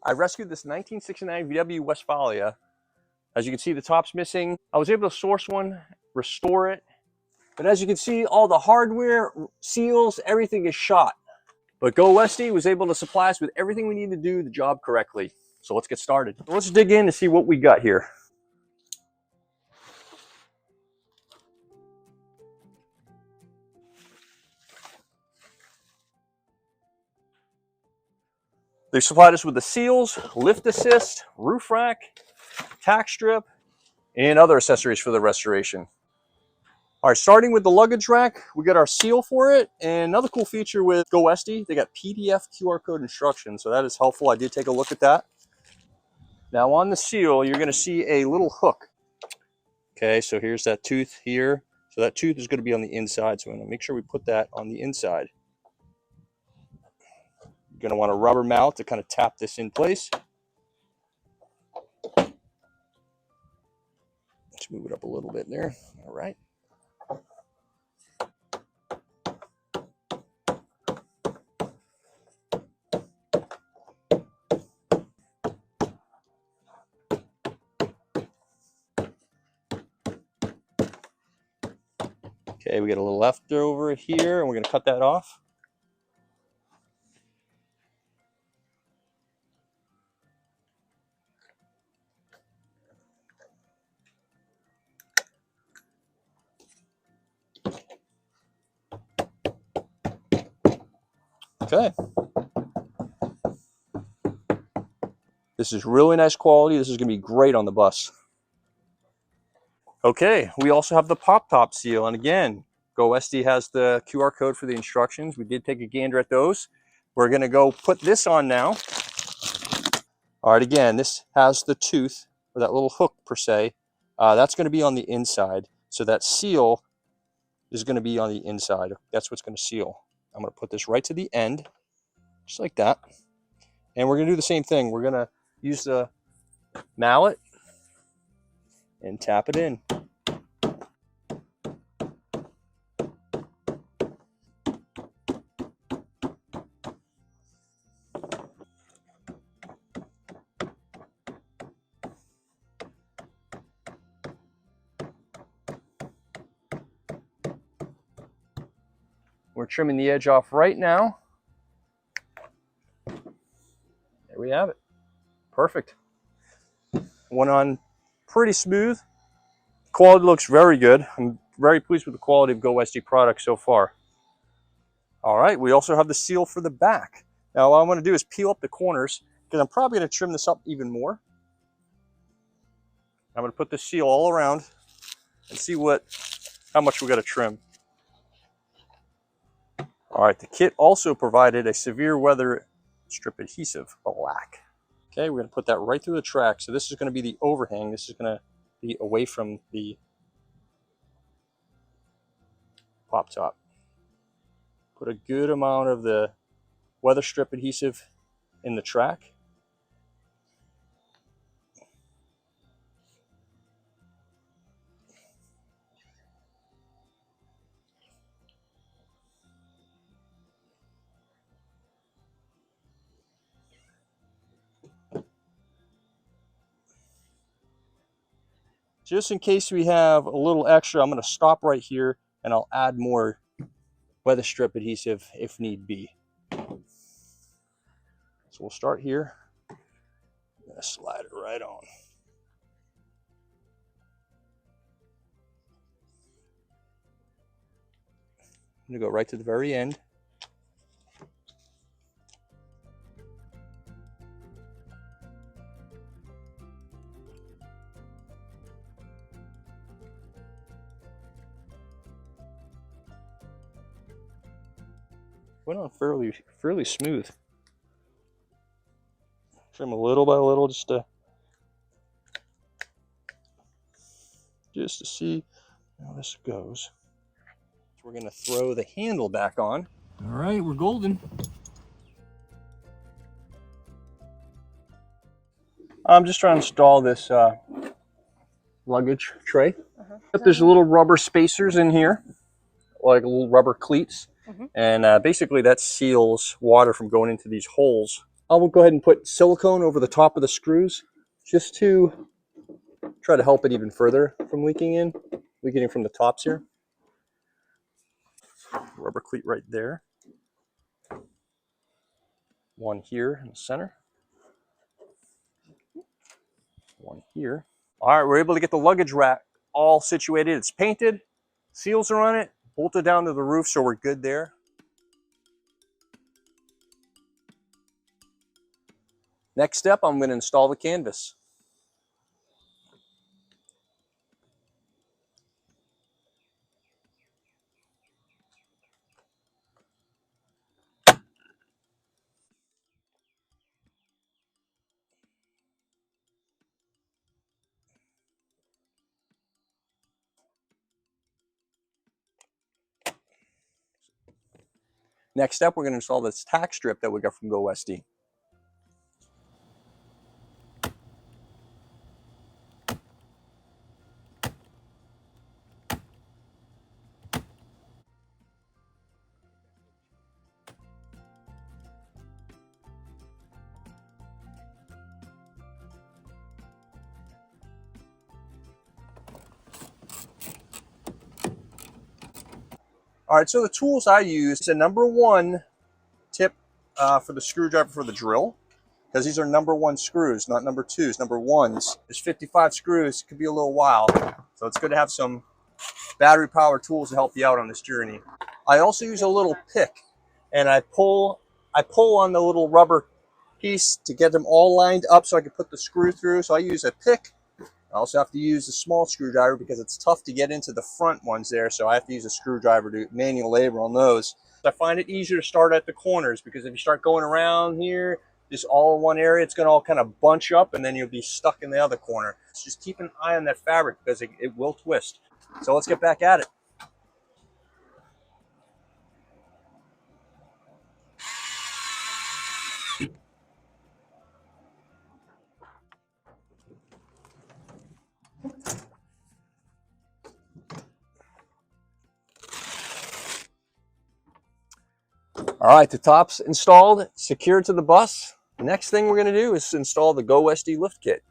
I rescued this 1969 VW Westfalia. As you can see, the top's missing. I was able to source one, restore it. But as you can see, all the hardware, seals, everything is shot. But GoWesty was able to supply us with everything we need to do the job correctly. So let's get started. Let's dig in to see what we got here. They supplied us with the seals, lift assist, roof rack, tack strip, and other accessories for the restoration. All right, starting with the luggage rack, we got our seal for it. And another cool feature with GoWesty, they got PDF QR code instructions, so that is helpful. I did take a look at that. Now on the seal, you're gonna see a little hook. Okay, so here's that tooth here. So that tooth is gonna be on the inside, so we're gonna make sure we put that on the inside. You're gonna want a rubber mallet to kind of tap this in place. Let's move it up a little bit there, all right. Okay, we got a little leftover here, and we're going to cut that off. Okay. This is really nice quality. This is going to be great on the bus. Okay, we also have the pop-top seal, and again, GoWesty has the QR code for the instructions. We did take a gander at those. We're going to go put this on now. All right, again, this has the tooth, or that little hook per se. That's going to be on the inside. So that seal is going to be on the inside. That's what's going to seal. I'm going to put this right to the end, just like that. And we're going to do the same thing. We're going to use the mallet and tap it in. We're trimming the edge off right now. There we have it. Perfect. Went on pretty smooth. Quality looks very good. I'm very pleased with the quality of GoWesty products so far. All right, we also have the seal for the back. Now what I'm going to do is peel up the corners because I'm probably going to trim this up even more. I'm going to put the seal all around and see how much we got to trim. All right, the kit also provided a severe weather strip adhesive, black. Okay, we're going to put that right through the track. So this is going to be the overhang. This is going to be away from the pop top. Put a good amount of the weather strip adhesive in the track. Just in case we have a little extra, I'm going to stop right here and I'll add more weather strip adhesive if need be. So we'll start here. I'm going to slide it right on. I'm going to go right to the very end. Went on fairly smooth. Trim a little by little just to see how this goes. So we're going to throw the handle back on. All right, we're golden. I'm just trying to install this luggage tray. There's little rubber spacers in here, like little rubber cleats. And basically that seals water from going into these holes I will go ahead and put silicone over the top of the screws just to try to help it even further from leaking in from the tops here. Rubber cleat right there. One here in the center. One here. All right, we're able to get the luggage rack all situated. It's painted, seals are on it, bolted down to the roof, so we're good there. Next step, I'm going to install the canvas. Next step, we're going to install this tack strip that we got from GoWesty. All right, so the tools I use is a #1 tip for the screwdriver for the drill, because these are #1 screws, not #2s, #1s. There's 55 screws, it could be a little while, so it's good to have some battery power tools to help you out on this journey. I also use a little pick, and I pull on the little rubber piece to get them all lined up so I can put the screw through. So I use a pick. I also have to use a small screwdriver because it's tough to get into the front ones there, so I have to use a screwdriver to manual labor on those. I find it easier to start at the corners, because if you start going around here, just all in one area, it's going to all kind of bunch up and then you'll be stuck in the other corner. So just keep an eye on that fabric because it will twist. So let's get back at it. All right, the top's installed, secured to the bus. The next thing we're going to do is install the GoWesty lift kit.